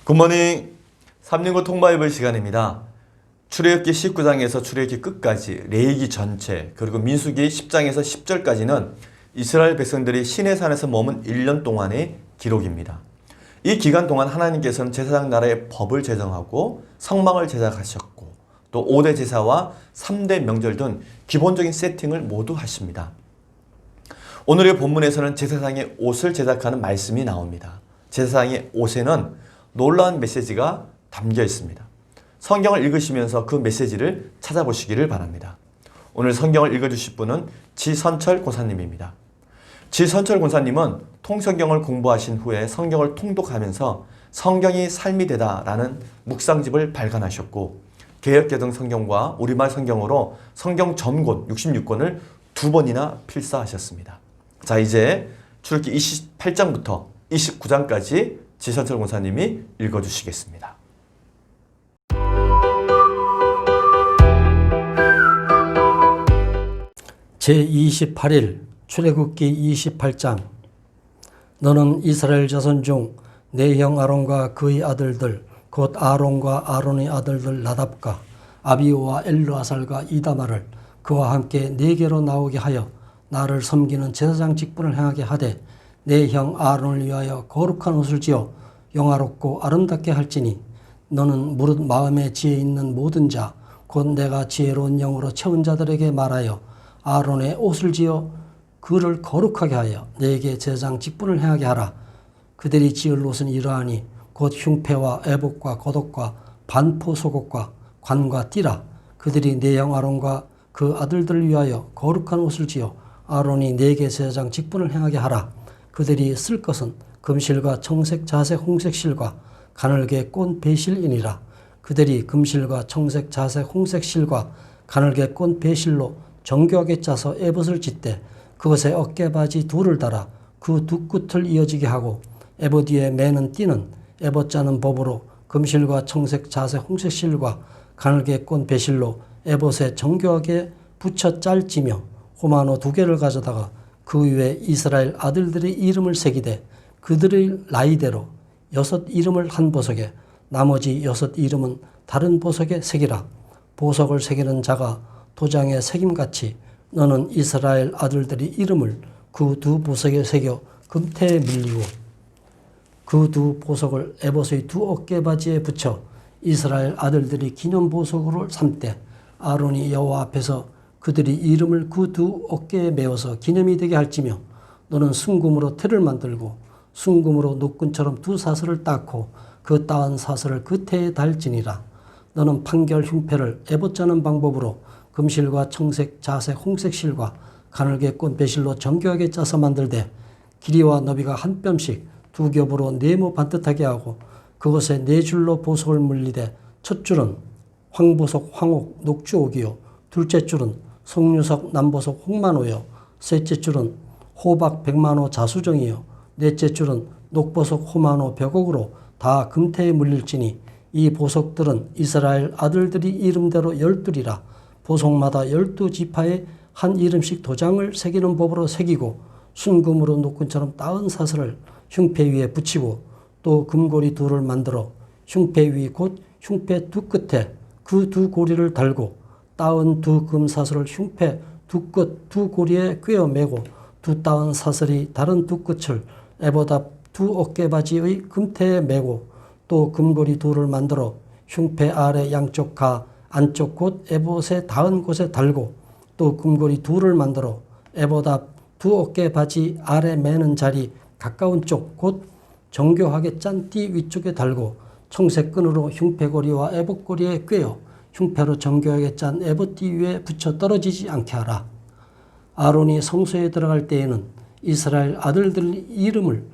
굿모닝 369 통바이블 시간입니다. 출애굽기 19장에서 출애굽기 끝까지 레위기 전체 그리고 민수기 10장에서 10절까지는 이스라엘 백성들이 시내산에서 머문 1년 동안의 기록입니다. 이 기간 동안 하나님께서는 제사장 나라의 법을 제정하고 성막을 제작하셨고 또 5대 제사와 3대 명절 등 기본적인 세팅을 모두 하십니다. 오늘의 본문에서는 제사장의 옷을 제작하는 말씀이 나옵니다. 제사장의 옷에는 놀라운 메시지가 담겨 있습니다. 성경을 읽으시면서 그 메시지를 찾아보시기를 바랍니다. 오늘 성경을 읽어주실 분은 지선철 권사님입니다. 지선철 권사님은 통성경을 공부하신 후에 성경을 통독하면서 성경이 삶이 되다라는 묵상집을 발간하셨고 개역개정 성경과 우리말 성경으로 성경 전권 66권을 2번이나 필사하셨습니다. 자, 이제 출애굽기 28장부터 29장까지 지선철 권사님이 읽어주시겠습니다. 제28일 출애굽기 28장. 너는 이스라엘 자손 중 내 형 아론과 그의 아들들 곧 아론과 아론의 아들들 나답과 아비오와 엘르아살과 이다말을 그와 함께 네게로 나오게 하여 나를 섬기는 제사장 직분을 행하게 하되 내 형 아론을 위하여 거룩한 옷을 지어 영화롭고 아름답게 할지니 너는 무릇 마음에 지혜 있는 모든 자 곧 내가 지혜로운 영으로 채운 자들에게 말하여 아론의 옷을 지어 그를 거룩하게 하여 내게 제사장 직분을 행하게 하라. 그들이 지을 옷은 이러하니 곧 흉패와 애복과 겉옷과 반포 속옷과 관과 띠라. 그들이 내 형 아론과 그 아들들을 위하여 거룩한 옷을 지어 아론이 내게 제사장 직분을 행하게 하라. 그들이 쓸 것은 금실과 청색, 자색, 홍색 실과 가늘게 꼰 배실이니라. 그들이 금실과 청색, 자색, 홍색 실과 가늘게 꼰 배실로 정교하게 짜서 에봇을 짓되 그것에 어깨바지 둘을 달아 그 두 끝을 이어지게 하고 에봇 위에 매는 띠는 에봇 짜는 법으로 금실과 청색, 자색, 홍색 실과 가늘게 꼰 배실로 에봇에 정교하게 붙여 짤지며 호마노 2개를 가져다가 그 위에 이스라엘 아들들의 이름을 새기되 그들의 나이대로 6 이름을 한 보석에 나머지 6 이름은 다른 보석에 새기라. 보석을 새기는 자가 도장에 새김같이 너는 이스라엘 아들들의 이름을 그 2 보석에 새겨 금태에 물리고 그 2 보석을 에봇의 2 어깨바지에 붙여 이스라엘 아들들이 기념보석으로 삼되 아론이 여호와 앞에서 그들이 이름을 그 2 어깨에 메어서 기념이 되게 할지며 너는 순금으로 틀을 만들고 순금으로 노끈처럼 2 사슬을 닦고 그 따은 사슬을 그 태에 달지니라. 너는 판결 흉패를 에봇 짜는 방법으로 금실과 청색, 자색, 홍색 실과 가늘게 꼰 배실로 정교하게 짜서 만들되 길이와 너비가 한 뼘씩 2 겹으로 네모 반듯하게 하고 그것에 4줄로 보석을 물리되 첫 줄은 황보석 황옥 녹주옥이요 둘째 줄은 송유석 남보석 홍만호요 셋째 줄은 호박 백만호 자수정이요 넷째 줄은 녹보석 호만호 벽옥으로 다 금태에 물릴지니 이 보석들은 이스라엘 아들들이 이름대로 12이라. 보석마다 12지파에 한 이름씩 도장을 새기는 법으로 새기고 순금으로 노끈처럼 따은 사슬을 흉패 위에 붙이고 또 금고리 2를 만들어 흉패 위 곧 흉패 2 끝에 그 2 고리를 달고 따은 2 금사슬을 흉패 2 끝 2 고리에 꿰어 매고 2 따은 사슬이 다른 2 끝을 에봇 앞 2 어깨바지의 금태에 매고 또 금고리 2를 만들어 흉패 아래 양쪽 가 안쪽 곳 에봇에 닿은 곳에 달고 또 금고리 2를 만들어 에봇 앞 2 어깨바지 아래 매는 자리 가까운 쪽 곧 정교하게 짠 띠 위쪽에 달고 청색 끈으로 흉패고리와 에봇고리에 꿰어 흉패로 정교하게 짠 에봇띠 위에 붙여 떨어지지 않게 하라. 아론이 성소에 들어갈 때에는 이스라엘 아들들 이름을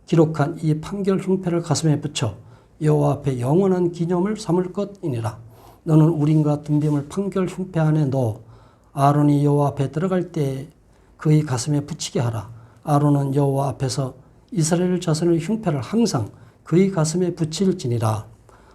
기록한 이 판결 흉패를 가슴에 붙여 여호와 앞에 영원한 기념을 삼을 것이니라. 너는 우림과 둠빔을 판결 흉패 안에 넣어 아론이 여호와 앞에 들어갈 때 그의 가슴에 붙이게 하라. 아론은 여호와 앞에서 이스라엘 자손의 흉패를 항상 그의 가슴에 붙일지니라.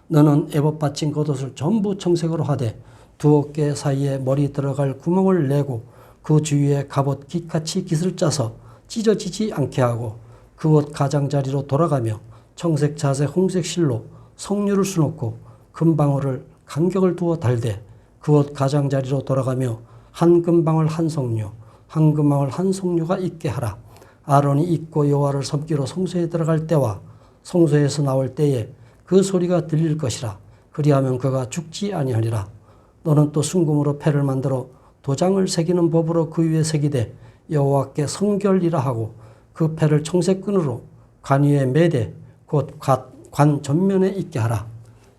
너는 에봇 받친 겉옷을 전부 청색으로 하되 2 어깨 사이에 머리 들어갈 구멍을 내고 그 주위에 갑옷 깃같이 깃을 짜서 찢어지지 않게 하고 그 옷 가장자리로 돌아가며 청색, 자색, 홍색 실로 석류를 수놓고 금방울을 간격을 두어 달되 그 옷 가장자리로 돌아가며 한 금방울 한 석류 한 금방울 한 석류가 있게 하라. 아론이 입고 여호와를 섬기러 성소에 들어갈 때와 성소에서 나올 때에 그 소리가 들릴 것이라. 그리하면 그가 죽지 아니하리라. 너는 또 순금으로 패를 만들어 도장을 새기는 법으로 그 위에 새기되 여호와께 성결이라 하고 그 패를 청색끈으로 관 위에 매되 곧 관 전면에 있게 하라.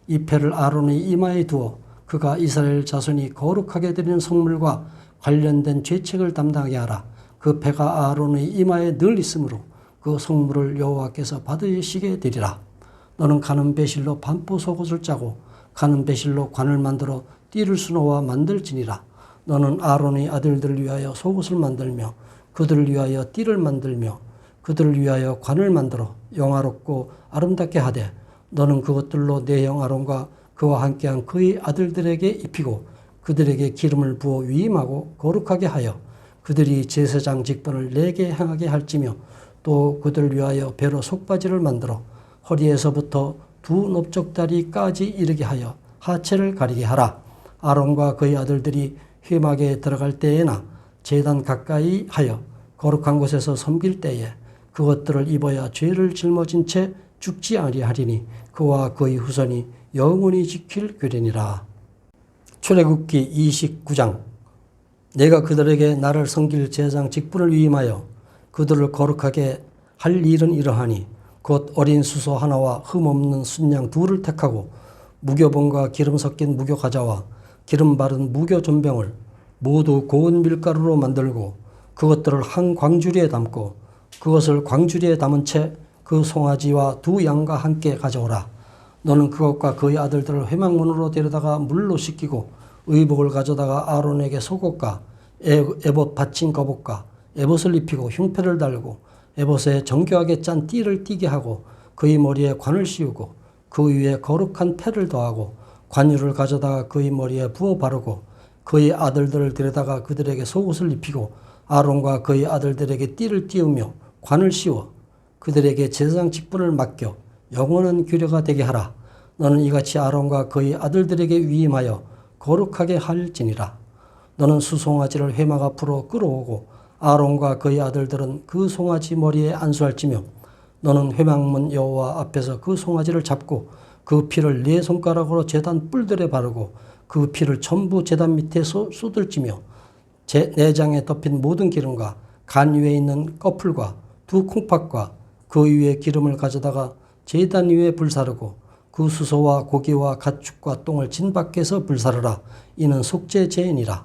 이 패를 아론의 이마에 두어 그가 이스라엘 자손이 거룩하게 드리는 성물과 관련된 죄책을 담당하게 하라. 그 패가 아론의 이마에 늘 있으므로 그 성물을 여호와께서 받으시게 되리라. 너는 가는 배실로 반포 속옷을 짜고 가는 배실로 관을 만들어 띠를 수놓아 만들지니라. 너는 아론의 아들들을 위하여 속옷을 만들며 그들을 위하여 띠를 만들며 그들을 위하여 관을 만들어 영화롭고 아름답게 하되 너는 그것들로 내 형 아론과 그와 함께한 그의 아들들에게 입히고 그들에게 기름을 부어 위임하고 거룩하게 하여 그들이 제사장 직분을 내게 행하게 할지며 또 그들을 위하여 배로 속바지를 만들어 허리에서부터 두 넓적다리까지 이르게 하여 하체를 가리게 하라. 아론과 그의 아들들이 회막에 들어갈 때에나 제단 가까이 하여 거룩한 곳에서 섬길 때에 그것들을 입어야 죄를 짊어진 채 죽지 아니하리니 그와 그의 후손이 영원히 지킬 규례니라. 출애굽기 29장. 내가 그들에게 나를 섬길 제사장 직분을 위임하여 그들을 거룩하게 할 일은 이러하니 곧 어린 수소 하나와 흠없는 순양 둘을 택하고 무교봉과 기름 섞인 무교 과자와 기름 바른 무교 전병을 모두 고운 밀가루로 만들고 그것들을 한 광주리에 담고 그것을 광주리에 담은 채 그 송아지와 두 양과 함께 가져오라. 너는 그것과 그의 아들들을 회막문으로 데려다가 물로 씻기고 의복을 가져다가 아론에게 속옷과 에봇 받친 거복과 에봇을 입히고 흉패를 달고 에봇에 정교하게 짠 띠를 띠게 하고 그의 머리에 관을 씌우고 그 위에 거룩한 패를 더하고 관유를 가져다가 그의 머리에 부어 바르고 그의 아들들을 데려다가 그들에게 속옷을 입히고 아론과 그의 아들들에게 띠를 띄우며 관을 씌워 그들에게 제사장 직분을 맡겨 영원한 규례가 되게 하라. 너는 이같이 아론과 그의 아들들에게 위임하여 거룩하게 할지니라. 너는 수송아지를 회막 앞으로 끌어오고 아론과 그의 아들들은 그 송아지 머리에 안수할지며 너는 회막문 여호와 앞에서 그 송아지를 잡고 그 피를 네 손가락으로 제단 뿔들에 바르고 그 피를 전부 제단 밑에 쏟을지며 내장에 덮인 모든 기름과 간 위에 있는 꺼풀과 두 콩팥과 그 위에 기름을 가져다가 제단 위에 불사르고 그 수소와 고기와 가축과 똥을 진 밖에서 불사르라. 이는 속죄 제인이라.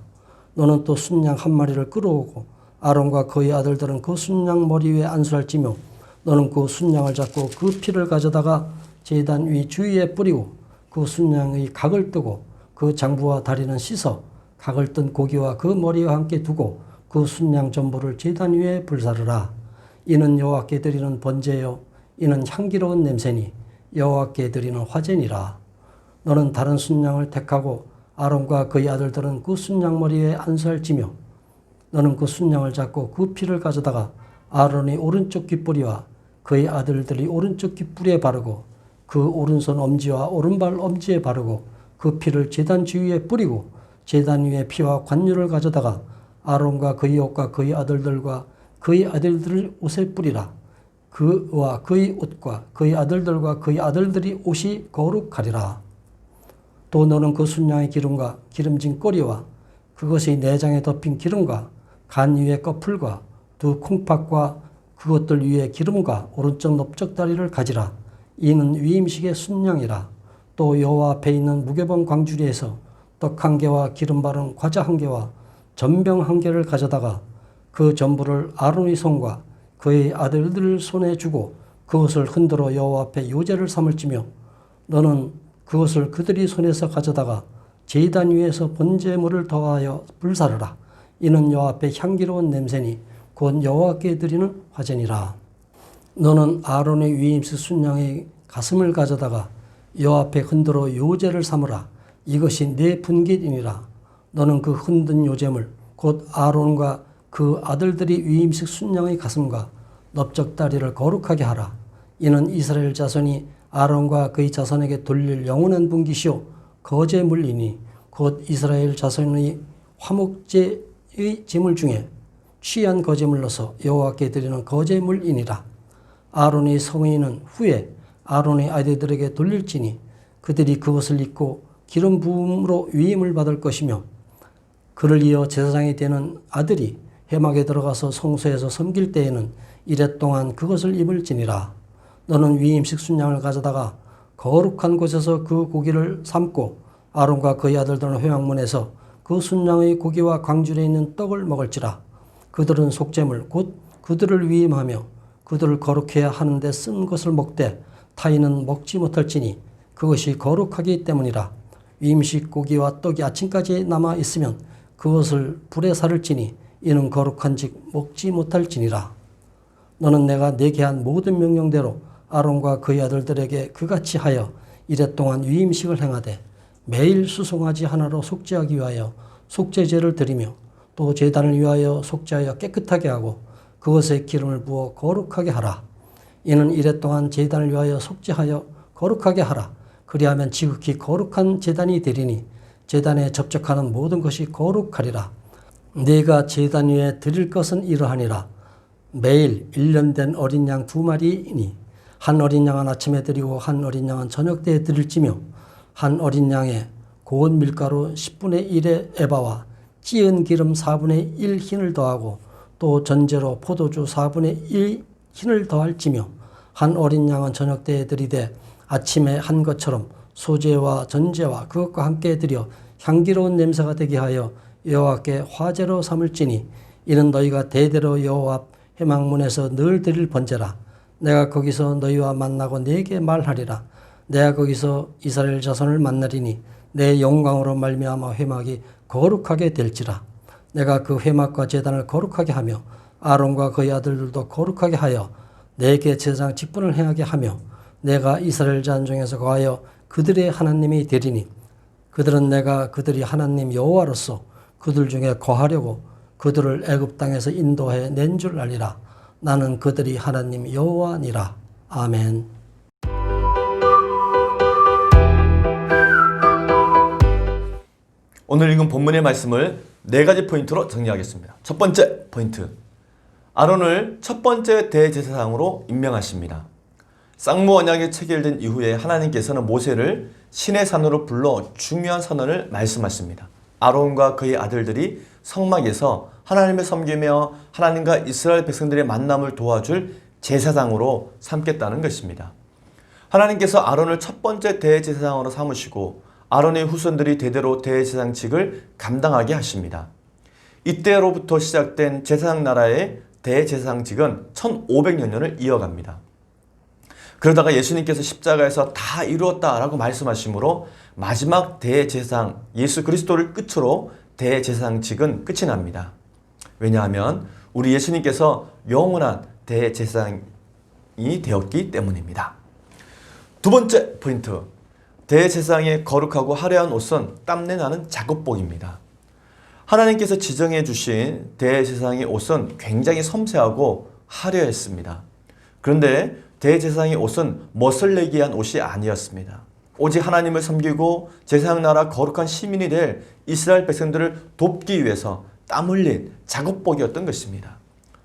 너는 또 순양 한 마리를 끌어오고 아론과 그의 아들들은 그 순양 머리 위에 안수할지며 너는 그 순양을 잡고 그 피를 가져다가 제단 위 주위에 뿌리고 그 순양의 각을 뜨고 그 장부와 다리는 씻어 각을 뜬 고기와 그 머리와 함께 두고 그 순양 전부를 제단 위에 불사르라. 이는 여호와께 드리는 번제요 이는 향기로운 냄새니 여호와께 드리는 화제니라. 너는 다른 순양을 택하고 아론과 그의 아들들은 그 순양 머리에 안수할지며 너는 그 순양을 잡고 그 피를 가져다가 아론의 오른쪽 귓뿌리와 그의 아들들이 오른쪽 귓뿌리에 바르고 그 오른손 엄지와 오른발 엄지에 바르고 그 피를 제단 주위에 뿌리고 제단 위에 피와 관유를 가져다가 아론과 그의 옷과 그의 아들들과 그의 아들들 옷에 뿌리라. 그와 그의 옷과 그의 아들들과 그의 아들들이 옷이 거룩하리라. 또 너는 그 순양의 기름과 기름진 꼬리와 그것의 내장에 덮인 기름과 간 위에 꺼풀과 두 콩팥과 그것들 위에 기름과 오른쪽 넓적다리를 가지라. 이는 위임식의 순양이라. 또 여호와 앞에 있는 무교봉 광주리에서 떡 한 개와 기름 바른 과자 한 개와 전병 한 개를 가져다가 그 전부를 아론의 손과 그의 아들들 손에 주고 그것을 흔들어 여호와 앞에 요제를 삼을지며 너는 그것을 그들이 손에서 가져다가 제단 위에서 번제물을 더하여 불사르라. 이는 여호와 앞에 향기로운 냄새니 곧 여호와께 드리는 화제니라. 너는 아론의 위임식 순양의 가슴을 가져다가 여호와 앞에 흔들어 요제를 삼으라. 이것이 내 분깃이니라. 너는 그 흔든 요제물 곧 아론과 그 아들들이 위임식 순양의 가슴과 넓적다리를 거룩하게 하라. 이는 이스라엘 자손이 아론과 그의 자손에게 돌릴 영원한 분깃이요 거제 물이니 곧 이스라엘 자손의 화목제의 제물 중에 취한 거제물로서 여호와께 드리는 거제물이니라. 아론의 성인은 후에 아론의 아들들에게 돌릴지니 그들이 그것을 입고 기름 부음으로 위임을 받을 것이며 그를 이어 제사장이 되는 아들이 회막에 들어가서 성소에서 섬길 때에는 이레 동안 그것을 입을지니라. 너는 위임식 순양을 가져다가 거룩한 곳에서 그 고기를 삶고 아론과 그의 아들들은 회막문에서 그 순양의 고기와 광줄에 있는 떡을 먹을지라. 그들은 속죄물 곧 그들을 위임하며 그들을 거룩해야 하는데 쓴 것을 먹되 타인은 먹지 못할지니 그것이 거룩하기 때문이라. 위임식 고기와 떡이 아침까지 남아 있으면 그것을 불에 사를지니 이는 거룩한즉 먹지 못할지니라. 너는 내가 내게 한 모든 명령대로 아론과 그의 아들들에게 그같이 하여 이레 동안 위임식을 행하되 매일 수송아지 하나로 속죄하기 위하여 속죄제를 드리며 또 제단을 위하여 속죄하여 깨끗하게 하고 그것에 기름을 부어 거룩하게 하라. 이는 이레 동안 제단을 위하여 속죄하여 거룩하게 하라. 그리하면 지극히 거룩한 제단이 되리니 제단에 접촉하는 모든 것이 거룩하리라. 네가 제단 위에 드릴 것은 이러하니라. 매일 1년 된 어린 양 2마리이니 한 어린 양은 아침에 드리고 한 어린 양은 저녁 때에 드릴지며 한 어린 양에 고운 밀가루 10분의 1의 에바와 찌은 기름 4분의 1 흰을 더하고 또 전제로 포도주 4분의 1 흰을 더할지며 한 어린 양은 저녁 때에 드리되 아침에 한 것처럼 소제와 전제와 그것과 함께 드려 향기로운 냄새가 되게 하여 여호와께 화제로 삼을지니 이는 너희가 대대로 여호와 앞 회막문에서 늘 드릴 번제라. 내가 거기서 너희와 만나고 네게 말하리라. 내가 거기서 이스라엘 자손을 만나리니 내 영광으로 말미암아 회막이 거룩하게 될지라. 내가 그 회막과 제단을 거룩하게 하며 아론과 그의 아들들도 거룩하게 하여 내게 제사장 직분을 행하게 하며 내가 이스라엘 자손 중에서 거하여 그들의 하나님이 되리니 그들은 내가 그들이 하나님 여호와로서 그들 중에 거하려고 그들을 애굽 땅에서 인도해 낸 줄 알리라. 나는 그들이 하나님 여호와니라. 아멘. 오늘 읽은 본문의 말씀을 4가지 포인트로 정리하겠습니다. 첫 번째 포인트, 아론을 첫 번째 대제사장으로 임명하십니다. 쌍무 언약이 체결된 이후에 하나님께서는 모세를 신의 산으로 불러 중요한 선언을 말씀하십니다. 아론과 그의 아들들이 성막에서 하나님을 섬기며 하나님과 이스라엘 백성들의 만남을 도와줄 제사장으로 삼겠다는 것입니다. 하나님께서 아론을 첫 번째 대제사장으로 삼으시고 아론의 후손들이 대대로 대제사장직을 감당하게 하십니다. 이때로부터 시작된 제사장 나라의 대제사장직은 1500여 년을 이어갑니다. 그러다가 예수님께서 십자가에서 다 이루었다라고 말씀하시므로 마지막 대제사장 예수 그리스도를 끝으로 대제사장직은 끝이 납니다. 왜냐하면 우리 예수님께서 영원한 대제사장이 되었기 때문입니다. 두 번째 포인트, 대제사장의 거룩하고 화려한 옷은 땀내 나는 작업복입니다. 하나님께서 지정해 주신 대제사장의 옷은 굉장히 섬세하고 화려했습니다. 그런데 대제사장의 옷은 멋을 내기 위한 옷이 아니었습니다. 오직 하나님을 섬기고 제사장 나라 거룩한 시민이 될 이스라엘 백성들을 돕기 위해서 땀 흘린 작업복이었던 것입니다.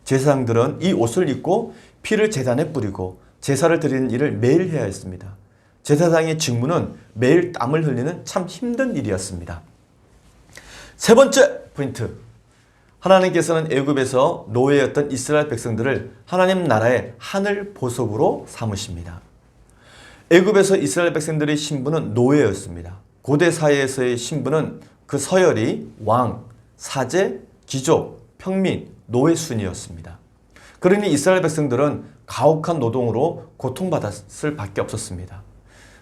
제사장들은 이 옷을 입고 피를 제단에 뿌리고 제사를 드리는 일을 매일 해야 했습니다. 제사장의 직무는 매일 땀을 흘리는 참 힘든 일이었습니다. 세 번째 포인트, 하나님께서는 애굽에서 노예였던 이스라엘 백성들을 하나님 나라의 하늘 보석으로 삼으십니다. 애굽에서 이스라엘 백성들의 신분은 노예였습니다. 고대 사회에서의 신분은 그 서열이 왕, 사제, 귀족, 평민, 노예 순이었습니다. 그러니 이스라엘 백성들은 가혹한 노동으로 고통받았을 밖에 없었습니다.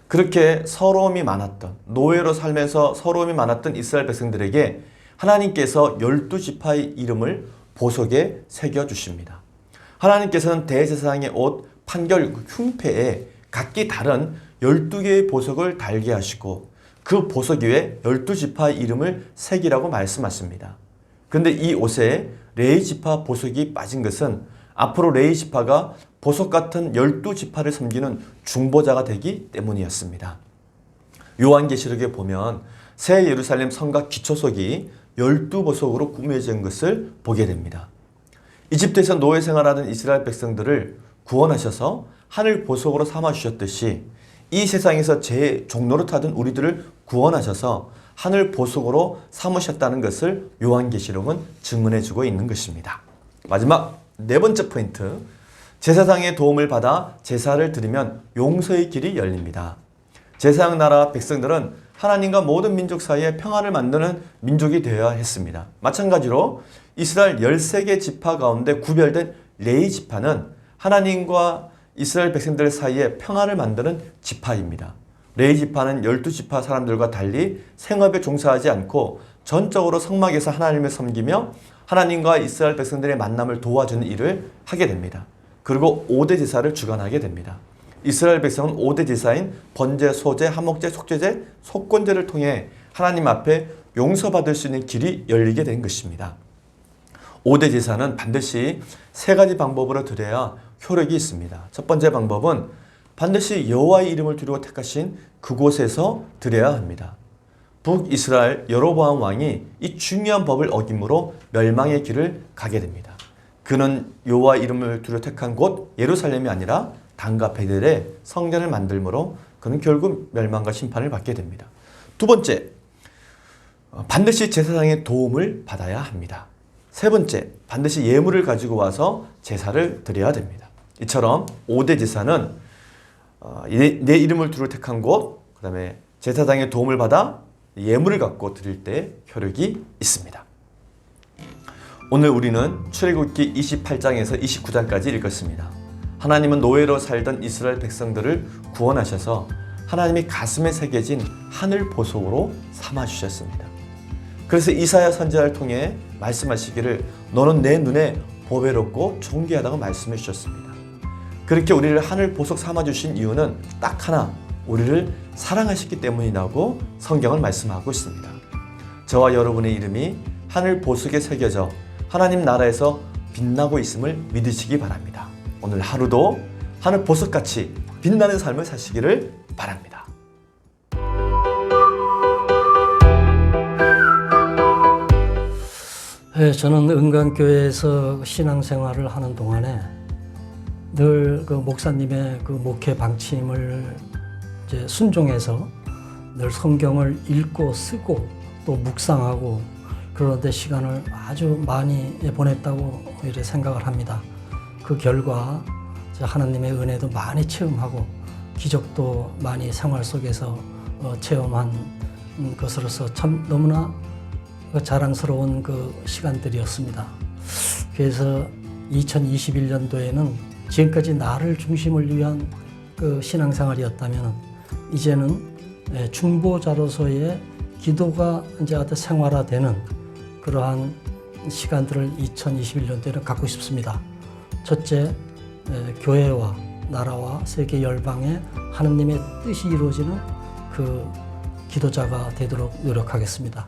그렇게 서러움이 많았던, 노예로 살면서 서러움이 많았던 이스라엘 백성들에게 하나님께서 12지파의 이름을 보석에 새겨주십니다. 하나님께서는 대제사장의 옷 판결 흉패에 각기 다른 12개의 보석을 달게 하시고 그 보석 위에 12지파의 이름을 새기라고 말씀하십니다. 그런데 이 옷에 레위 지파 보석이 빠진 것은 앞으로 레위 지파가 보석 같은 12지파를 섬기는 중보자가 되기 때문이었습니다. 요한계시록에 보면 새 예루살렘 성곽 기초석이 12보석으로 꾸며진 것을 보게 됩니다. 이집트에서 노예 생활하는 이스라엘 백성들을 구원하셔서 하늘 보석으로 삼아주셨듯이 이 세상에서 제 종노릇하던 우리들을 구원하셔서 하늘 보석으로 삼으셨다는 것을 요한계시록은 증언해주고 있는 것입니다. 마지막 네 번째 포인트, 제사장의 도움을 받아 제사를 드리면 용서의 길이 열립니다. 제사장 나라 백성들은 하나님과 모든 민족 사이에 평화를 만드는 민족이 되어야 했습니다. 마찬가지로 이스라엘 13개 지파 가운데 구별된 레위 지파는 하나님과 이스라엘 백성들 사이에 평화를 만드는 지파입니다. 레위 지파는 12지파 사람들과 달리 생업에 종사하지 않고 전적으로 성막에서 하나님을 섬기며 하나님과 이스라엘 백성들의 만남을 도와주는 일을 하게 됩니다. 그리고 5대 제사를 주관하게 됩니다. 이스라엘 백성은 5대 제사인 번제, 소제, 화목제, 속죄제, 속건제를 통해 하나님 앞에 용서받을 수 있는 길이 열리게 된 것입니다. 5대 제사는 반드시 세 가지 방법으로 드려야 효력이 있습니다. 첫 번째 방법은 반드시 여호와의 이름을 두려워 택하신 그곳에서 드려야 합니다. 북이스라엘 여로보암 왕이 이 중요한 법을 어김으로 멸망의 길을 가게 됩니다. 그는 여호와의 이름을 두려워 택한 곳 예루살렘이 아니라 단과 베델에 성전을 만들므로 그는 결국 멸망과 심판을 받게 됩니다. 두 번째, 반드시 제사장의 도움을 받아야 합니다. 세 번째, 반드시 예물을 가지고 와서 제사를 드려야 됩니다. 이처럼 5대 제사는 내 이름을 두루 택한 곳, 그 다음에 제사장의 도움을 받아 예물을 갖고 드릴 때 효력이 있습니다. 오늘 우리는 출애굽기 28장에서 29장까지 읽었습니다. 하나님은 노예로 살던 이스라엘 백성들을 구원하셔서 하나님이 가슴에 새겨진 하늘 보석으로 삼아주셨습니다. 그래서 이사야 선지자를 통해 말씀하시기를 너는 내 눈에 보배롭고 존귀하다고 말씀해 주셨습니다. 그렇게 우리를 하늘 보석 삼아주신 이유는 딱 하나, 우리를 사랑하셨기 때문이라고 성경은 말씀하고 있습니다. 저와 여러분의 이름이 하늘 보석에 새겨져 하나님 나라에서 빛나고 있음을 믿으시기 바랍니다. 오늘 하루도 하늘 보석같이 빛나는 삶을 사시기를 바랍니다. 네, 저는 은강교회에서 신앙생활을 하는 동안에 늘 그 목사님의 그 목회 방침을 이제 순종해서 늘 성경을 읽고 쓰고 또 묵상하고 그런데 시간을 아주 많이 보냈다고 이렇게 생각을 합니다. 그 결과 하나님의 은혜도 많이 체험하고 기적도 많이 생활 속에서 체험한 것으로서 참 너무나 자랑스러운 그 시간들이었습니다. 그래서 2021년도에는 지금까지 나를 중심을 위한 그 신앙생활이었다면 이제는 중보자로서의 기도가 이제 아주 생활화되는 그러한 시간들을 2021년도에는 갖고 싶습니다. 첫째, 교회와 나라와 세계 열방에 하느님의 뜻이 이루어지는 그 기도자가 되도록 노력하겠습니다.